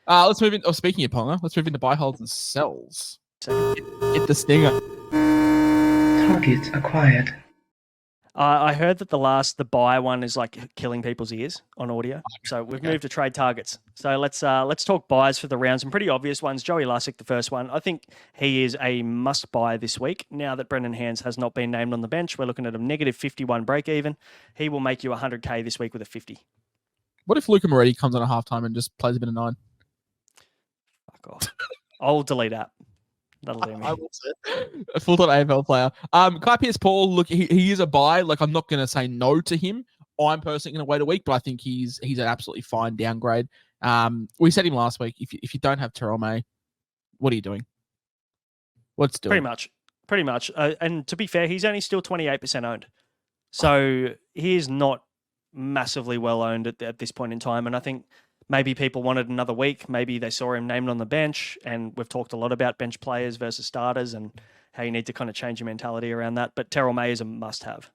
Let's move in. Oh, speaking of Ponga, let's move into buy, holds, and sells. Hit the stinger. Targets acquired. I heard that the buy one is like killing people's ears on audio. So we've moved to trade targets. So let's talk buys for the round. Some pretty obvious ones. Joey Lussick, the first one. I think he is a must buy this week. Now that Brendan Hands has not been named on the bench, we're looking at a negative 51 break even. He will make you 100K this week with a 50. What if Luca Moretti comes on a halftime and just plays a bit of 9? Fuck off. I'll delete that. That'll do me. I will say a full-time AFL player. Kai Pearce-Paul, look, he is a buy. Like, I'm not going to say no to him. I'm personally going to wait a week, but I think he's an absolutely fine downgrade. We said him last week. If you don't have Terrell May, what are you doing? What's doing? Pretty much. And to be fair, he's only still 28% owned. So he is not massively well owned at this point in time. And I think maybe people wanted another week. Maybe they saw him named on the bench, and we've talked a lot about bench players versus starters and how you need to kind of change your mentality around that. But Terrell May is a must-have.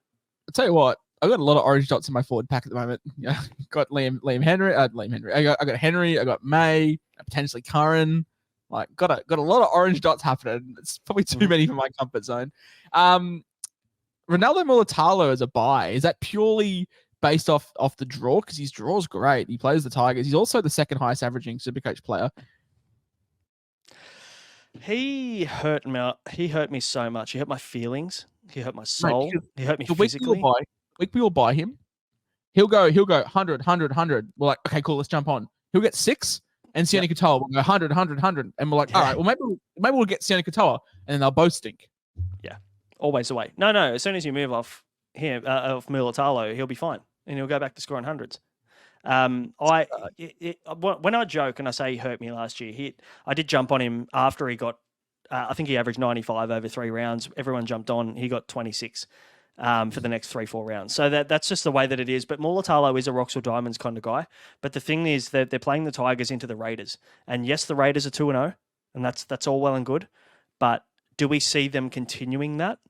I'll tell you what, I've got a lot of orange dots in my forward pack at the moment. Yeah, got Liam Henry. I got Henry. I got May. Potentially Curran. Like, got a lot of orange dots happening. It's probably too many for my comfort zone. Ronaldo Mulatalo as a buy. Is that purely based off the draw? Because his draw's great. He plays the Tigers. He's also the second highest averaging Supercoach player. He hurt me so much. He hurt my feelings. He hurt my soul. Mate, he hurt me the physically. Week we will buy him. He'll go 100, 100, 100. We're like, okay, cool, let's jump on. He'll get 6, and Sione Katoa will go 100, 100, 100. And we're like, all right, well, maybe we'll get Sione Katoa, and then they'll both stink. Yeah, always the way. No, as soon as you move off him, off Mulatalo, he'll be fine, and he'll go back to scoring hundreds. When I joke and I say he hurt me last year, I did jump on him after he got, I think he averaged 95 over 3 rounds. Everyone jumped on. He got 26 for the next 3-4 rounds. So that's just the way that it is. But Mulatalo is a rocks or diamonds kind of guy. But the thing is that they're playing the Tigers into the Raiders. And yes, the Raiders are 2-0, and that's all well and good. But do we see them continuing that?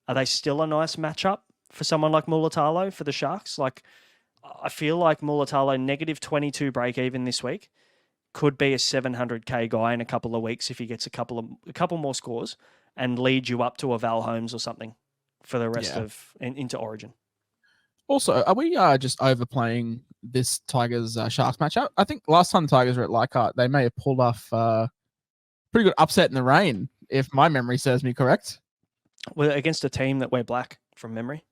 Are they still a nice matchup for someone like Mulatalo for the Sharks? Like, I feel like Mulatalo negative 22 break even this week could be a 700K guy in a couple of weeks if he gets a couple more scores and lead you up to a Val Holmes or something for the rest of into Origin. Also, are we just overplaying this Tigers Sharks matchup? I think last time the Tigers were at Leichhardt, they may have pulled off pretty good upset in the rain, if my memory serves me correct. Well, against a team that wear black from memory,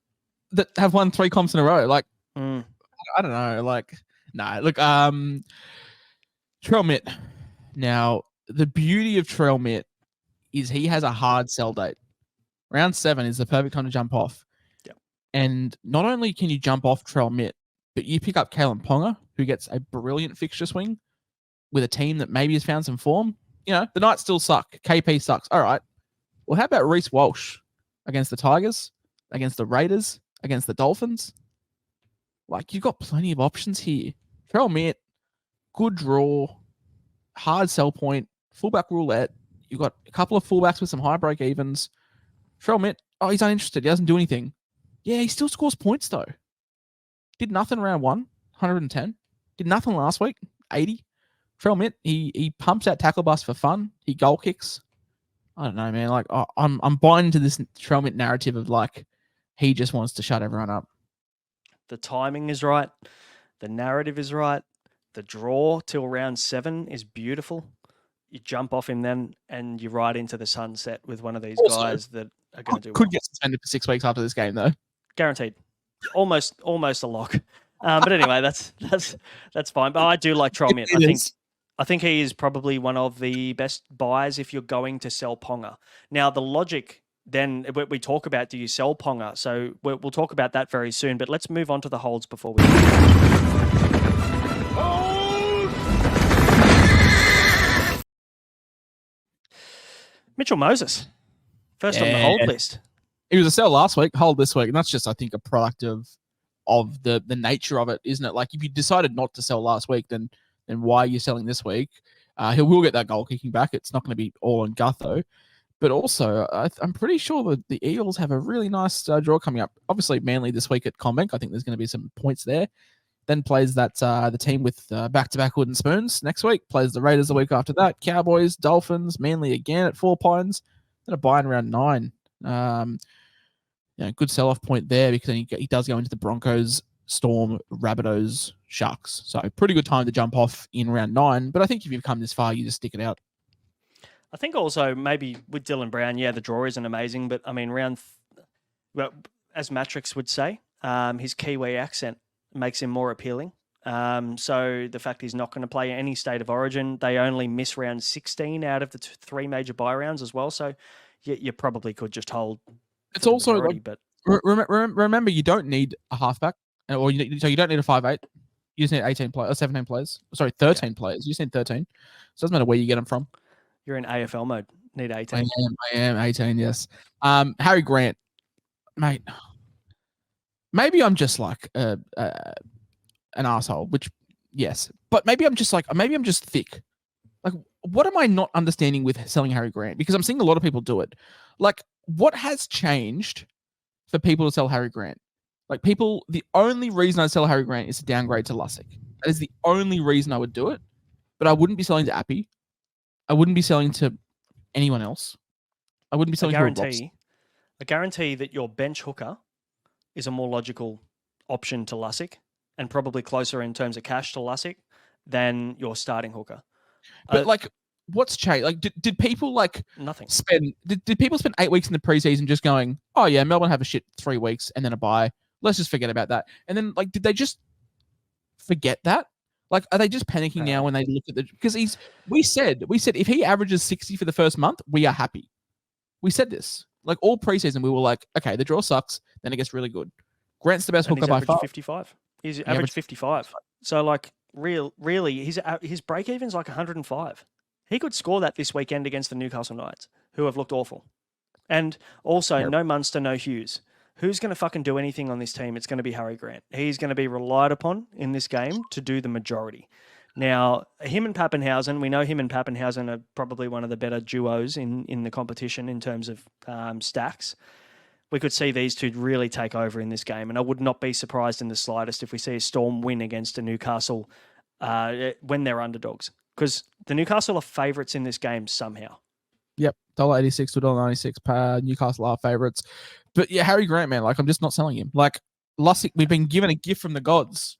that have won 3 comps in a row. Like, I don't know. Like, no. Look, Trell Mitt. Now, the beauty of Trell Mitt is he has a hard sell date. Round 7 is the perfect time to jump off. Yep. And not only can you jump off Trell Mitt, but you pick up Kalen Ponga, who gets a brilliant fixture swing with a team that maybe has found some form. You know, the Knights still suck. KP sucks. All right. Well, how about Reece Walsh against the Tigers, against the Raiders, against the Dolphins? Like, you've got plenty of options here. Trell Mitt, good draw, hard sell point, fullback roulette. You've got a couple of fullbacks with some high break evens. Trell Mitt, he's uninterested. He doesn't do anything. Yeah, he still scores points, though. Did nothing round 1, 110. Did nothing last week, 80. Trell Mitt, he pumps out tackle bust for fun. He goal kicks. I don't know, man. Like, I'm buying into this Trell Mitt narrative of, like, he just wants to shut everyone up. The timing is right. The narrative is right. The draw till round 7 is beautiful. You jump off him then, and you ride into the sunset with one of these guys that are going to do could well. Get suspended for 6 weeks after this game, though. Guaranteed. Almost a lock. But anyway, that's fine. But I do like Trell Mitt. I think he is probably one of the best buys if you're going to sell Ponga. Now, the logic then we talk about, do you sell Ponga? So we'll talk about that very soon. But let's move on to the holds before we. Mitchell Moses, first on the hold list. He was a sell last week, hold this week, and that's just, I think, a product of the nature of it, isn't it? Like, if you decided not to sell last week, then why are you selling this week? He will get that goal kicking back. It's not going to be all on Gutho. But also, I'm pretty sure that the Eagles have a really nice draw coming up. Obviously, Manly this week at Combank. I think there's going to be some points there. Then plays that the team with back-to-back wooden spoons next week. Plays the Raiders the week after that. Cowboys, Dolphins, Manly again at 4 Pines. Then a bye in round 9. Good sell-off point there because then he does go into the Broncos, Storm, Rabbitohs, Sharks. So pretty good time to jump off in round 9. But I think if you've come this far, you just stick it out. I think also maybe with Dylan Brown, the draw isn't amazing, but I mean, as Matrix would say, his Kiwi accent makes him more appealing. So the fact he's not going to play any state of origin, they only miss round 16 out of the 3 major bye rounds as well. So you probably could just hold. It's also but remember, you don't need a halfback, so you don't need a 5'8". You just need 18 players or 17 players. Sorry, 13 players. You just need 13. So it doesn't matter where you get them from. You're in AFL mode. Need 18. I am 18. Yes. Harry Grant, mate. Maybe I'm just like an asshole, which yes, but maybe I'm just thick. Like, what am I not understanding with selling Harry Grant? Because I'm seeing a lot of people do it. Like, what has changed for people to sell Harry Grant? Like, the only reason I sell Harry Grant is to downgrade to Lussick. That is the only reason I would do it. But I wouldn't be selling to Appy. I wouldn't be selling to anyone else. I wouldn't be selling to I guarantee that your bench hooker is a more logical option to Lussick and probably closer in terms of cash to Lussick than your starting hooker. But what's changed? Like, did people nothing Did people spend 8 weeks in the preseason just going, oh yeah, Melbourne have a shit 3 weeks and then a bye. Let's just forget about that. And then did they just forget that? Like, are they just panicking now when they look at because we said if he averages 60 for the first month, we are happy. We said this. Like, all preseason, we were like, okay, the draw sucks, then it gets really good. Grant's the best hooker by far. 55. He's averaged 55. So, really, his break-even's 105. He could score that this weekend against the Newcastle Knights, who have looked awful. And also, no Munster, no Hughes. Who's going to fucking do anything on this team? It's going to be Harry Grant. He's going to be relied upon in this game to do the majority. Now, him and Pappenhausen, we know him and Pappenhausen are probably one of the better duos in the competition in terms of stacks. We could see these two really take over in this game, and I would not be surprised in the slightest if we see a Storm win against a Newcastle when they're underdogs, because the Newcastle are favourites in this game somehow. Yep, $1.86 to $1.96. Newcastle are favourites. But yeah, Harry Grant, man, I'm just not selling him. Like, Lussick, we've been given a gift from the gods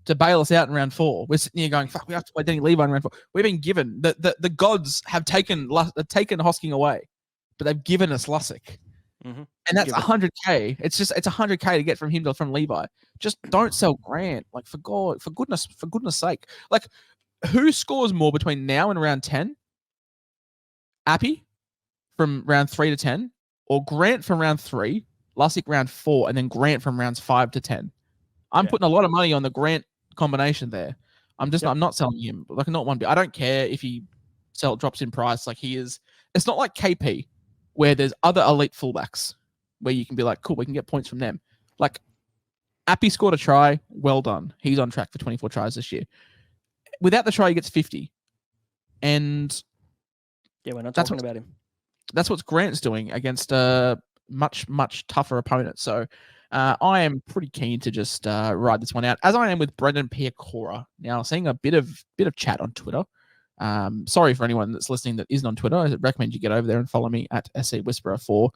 to bail us out in round 4. We're sitting here going, fuck, we have to play Danny Levi in round 4. We've been given the gods have taken Hosking away, but they've given us Lussick. Mm-hmm. And that's $100K. It's $100K to get from him from Levi. Just don't sell Grant. Like, for goodness sake. Like, who scores more between now and round 10? Appy from round 3 to 10, or Grant from round 3, Lussick round 4, and then Grant from rounds 5 to 10. I'm putting a lot of money on the Grant combination there. I'm not selling him. Not one bit. I don't care if he drops in price. Like, he is. It's not like KP, where there's other elite fullbacks where you can be like, cool, we can get points from them. Like, Appy scored a try. Well done. He's on track for 24 tries this year. Without the try, he gets 50. And we're not talking about him. That's what Grant's doing against a much, much tougher opponent. So I am pretty keen to just ride this one out, as I am with Brendan Piacora. Now, seeing a bit of chat on Twitter. Sorry for anyone that's listening that isn't on Twitter. I recommend you get over there and follow me at SC Whisperer 4.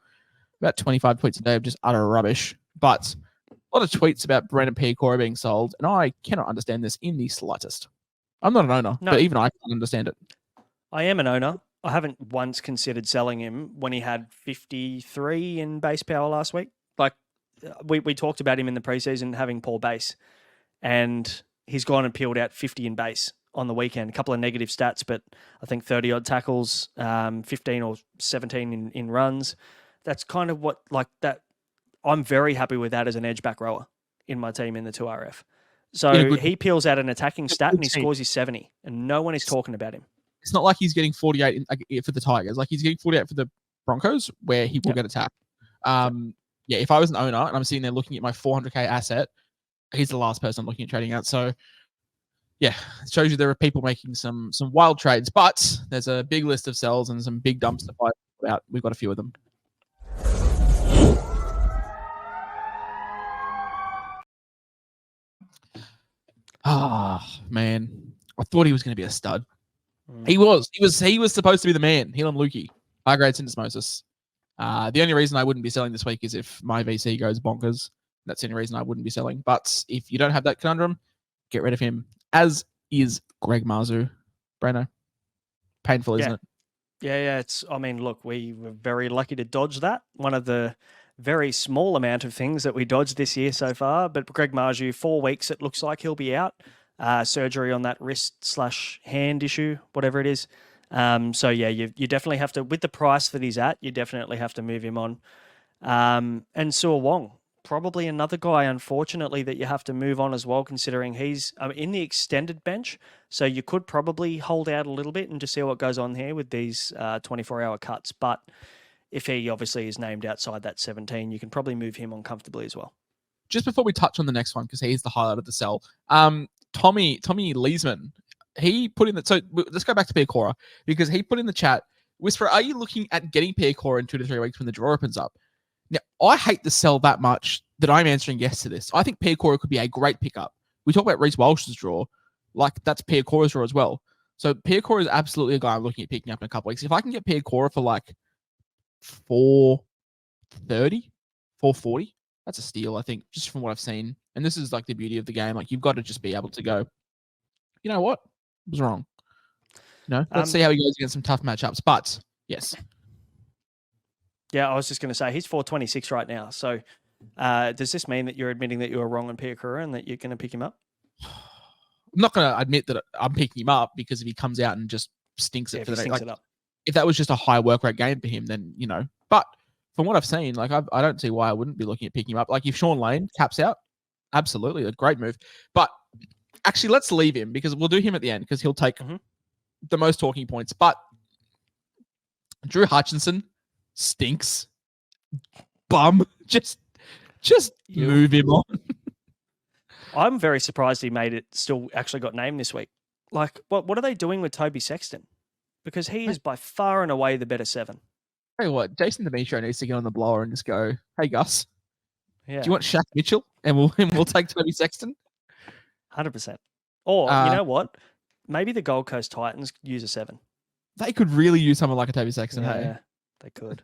About 25 tweets a day of just utter rubbish. But a lot of tweets about Brendan Piacora being sold, and I cannot understand this in the slightest. I'm not an owner, but even I can't understand it. I am an owner. I haven't once considered selling him when he had 53 in base power last week. Like, we talked about him in the preseason having poor base, and he's gone and peeled out 50 in base on the weekend. A couple of negative stats, but I think 30-odd tackles, 15 or 17 in runs. That's kind of what, that. I'm very happy with that as an edge back rower in my team in the 2RF. So he peels out an attacking stat and he scores his 70, and no one is talking about him. It's not like he's getting 48 for the Tigers. Like, he's getting 48 for the Broncos, where he will get attacked. If I was an owner and I'm sitting there looking at my 400K asset, he's the last person I'm looking at trading out. So, yeah, it shows you there are people making some wild trades, but there's a big list of sells and some big dumps to fight out. We've got a few of them. Man. I thought he was going to be a stud. Mm. He was supposed to be the man. Helam Lukey. High grade syndesmosis. The only reason I wouldn't be selling this week is if my VC goes bonkers. That's the only reason I wouldn't be selling. But if you don't have that conundrum, get rid of him. As is Greg Marzu. Braino. Painful, isn't it? Yeah. I mean, look, we were very lucky to dodge that. One of the very small amount of things that we dodged this year so far. But Greg Marju, 4 weeks, it looks like he'll be out. Surgery on that wrist/hand issue, whatever it is. So yeah, you definitely have to, with the price that he's at, you definitely have to move him on. And Sua Wong, probably another guy, unfortunately, that you have to move on as well, considering he's in the extended bench. So you could probably hold out a little bit and just see what goes on here with these 24-hour cuts. But if he obviously is named outside that 17, you can probably move him on comfortably as well. Just before we touch on the next one, because he's the highlight of the sell, Tommy Leesman, he put in the, so let's go back to Piacora, because he put in the chat, Whisperer, are you looking at getting Piacora in 2 to 3 weeks when the draw opens up? Now, I hate the sell that much that I'm answering yes to this. I think Piacora could be a great pickup. We talk about Reece Walsh's draw, like that's Piacora's draw as well. So Piacora is absolutely a guy I'm looking at picking up in a couple of weeks. If I can get Piacora for like 430, 440, that's a steal, I think, just from what I've seen. And this is like the beauty of the game. Like, you've got to just be able to go, you know what? I was wrong. Let's see how he goes against some tough matchups. But yes. Yeah, I was just going to say, he's 426 right now. So does this mean that you're admitting that you were wrong on Piacora and that you're going to pick him up? I'm not going to admit that I'm picking him up, because if he comes out and just stinks it for the day, if that was just a high work rate game for him, then, but from what I've seen, like, I don't see why I wouldn't be looking at picking him up. Like, if Sean Lane caps out, absolutely a great move. But actually, let's leave him, because we'll do him at the end, because he'll take the most talking points. But Drew Hutchinson stinks. Bum. Just move him on. I'm very surprised he made it, still actually got named this week. Like, what are they doing with Toby Sexton? Because he is by far and away the better 7. Hey, what? Jason Demetrio needs to get on the blower and just go, hey, Gus, yeah, do you want Shaq Mitchell? And we'll take Toby Sexton? 100%. Or, you know what? Maybe the Gold Coast Titans use a 7. They could really use someone like a Toby Sexton, yeah, hey? They could.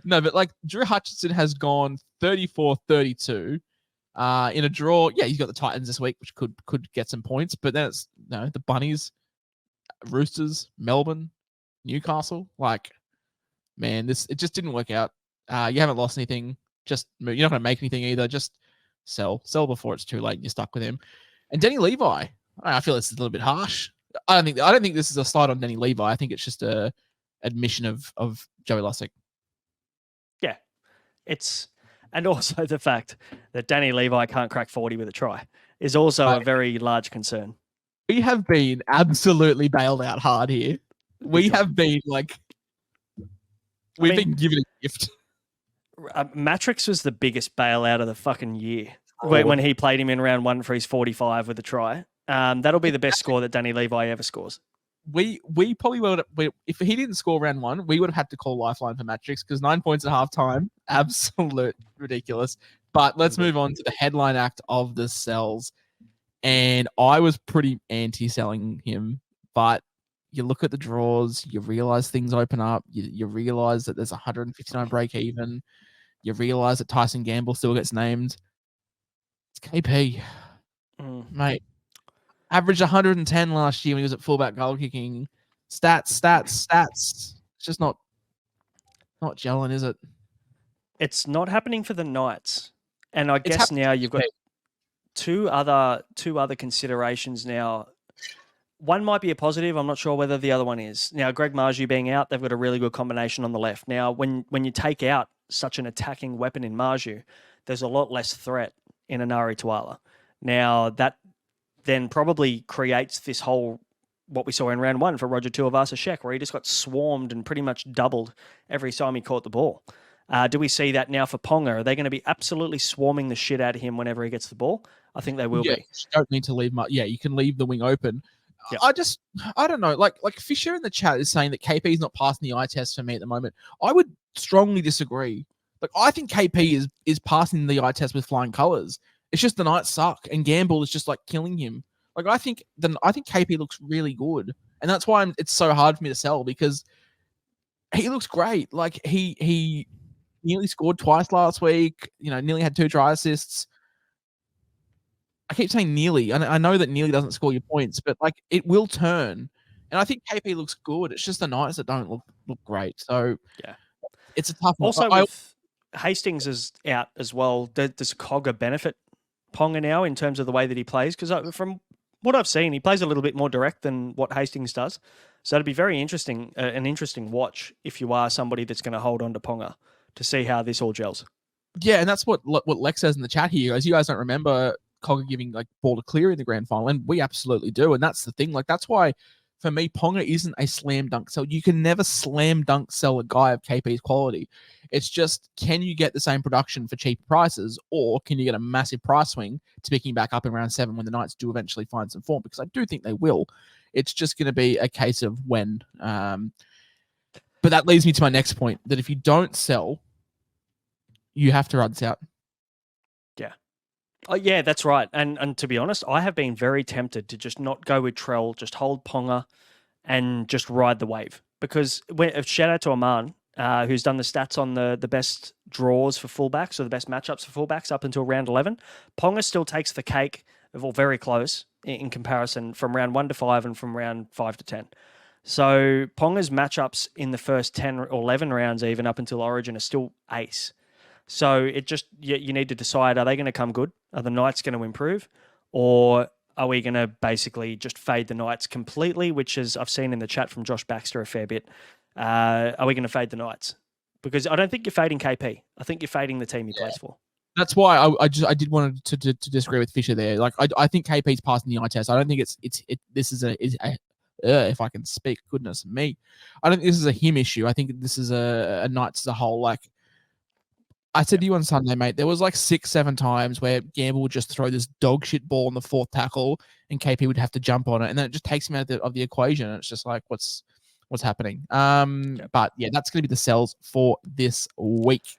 No, but like Drew Hutchinson has gone 34-32 in a draw. Yeah, he's got the Titans this week, which could get some points. But then it's the Bunnies, Roosters, Melbourne, Newcastle. Like, man, it just didn't work out. You haven't lost anything. Just you're not going to make anything either. Just sell before it's too late. And you're stuck with him. And Denny Levi, I feel it's a little bit harsh. I don't think this is a slide on Denny Levi. I think it's just a admission of Joey Lussick. Yeah, and also the fact that Danny Levi can't crack 40 with a try is also a very large concern. We have been absolutely bailed out hard here. We have been we've been given a gift. Matrix was the biggest bailout of the fucking year when he played him in round 1 for his 45 with a try. That'll be the best score that Danny Levi ever scores. We probably would have, if he didn't score round 1, we would have had to call Lifeline for Matrix, because 9 points at halftime, absolute ridiculous. But let's move on to the headline act of the sells. And I was pretty anti-selling him, but you look at the draws, you realize things open up, you realize that there's 159 break even, you realize that Tyson Gamble still gets named. It's KP, mate. Averaged 110 last year when he was at fullback goal kicking. Stats. It's just not gelling, is it? It's not happening for the Knights. And I guess now you've got two other considerations now. One might be a positive. I'm not sure whether the other one is. Now, Greg Marju being out, they've got a really good combination on the left. Now, when you take out such an attacking weapon in Marju, there's a lot less threat in Anari Tuala. Now, that then probably creates this whole, what we saw in round 1 for Roger Tuivasa-Sheck, where he just got swarmed and pretty much doubled every time he caught the ball. Do we see that now for Ponga? Are they going to be absolutely swarming the shit out of him whenever he gets the ball? I think they will be. You don't need to leave much. Yeah, you can leave the wing open. Yep. I don't know. Like Fisher in the chat is saying that KP is not passing the eye test for me at the moment. I would strongly disagree. Like, I think KP is passing the eye test with flying colours. It's just the Knights suck, and Gamble is just like killing him. Like I think KP looks really good, and that's why it's so hard for me to sell because he looks great. Like he nearly scored twice last week. You know, nearly had 2 try assists. I keep saying nearly. I know that nearly doesn't score your points, but like it will turn. And I think KP looks good. It's just the Knights that don't look great. So yeah, it's a tough one. Also, with Hastings is out as well, does Cogger benefit Ponga now in terms of the way that he plays? Because from what I've seen, he plays a little bit more direct than what Hastings does. So it'd be very interesting, an interesting watch if you are somebody that's going to hold on to Ponga to see how this all gels. Yeah, and that's what Lex says in the chat here. As you guys don't remember Cogger giving like ball to clear in the grand final, and we absolutely do. And that's the thing. Like that's why for me, Ponga isn't a slam dunk sell. You can never slam dunk sell a guy of KP's quality. It's just, can you get the same production for cheap prices, or can you get a massive price swing to picking back up in round 7 when the Knights do eventually find some form? Because I do think they will. It's just going to be a case of when. But that leads me to my next point, that if you don't sell, you have to run this out. Yeah. Oh, yeah, that's right. And to be honest, I have been very tempted to just not go with Trell, just hold Ponga and just ride the wave. Because shout out to Aman, who's done the stats on the best draws for fullbacks or the best matchups for fullbacks up until round 11. Ponga still takes the cake, or very close in comparison, from round 1 to 5 and from round 5 to 10. So Ponga's matchups in the first 10 or 11 rounds, even up until Origin, are still ace. So it just, you need to decide, are they going to come good? Are the Knights going to improve? Or are we going to basically just fade the Knights completely, which is, I've seen in the chat from Josh Baxter a fair bit. Are we going to fade the Knights? Because I don't think you're fading KP. I think you're fading the team he plays for. That's why I did want to disagree with Fisher there. Like I think KP's passing the eye test. I don't think this is a if I can speak, goodness me, I don't think this is a him issue. I think this is a Knights as a whole. Like I said to you on Sunday, mate, there was like 6-7 times where Gamble would just throw this dog shit ball on the 4th tackle, and KP would have to jump on it, and then it just takes him out of the equation. And it's just like, what's happening? But yeah, that's going to be the sells for this week.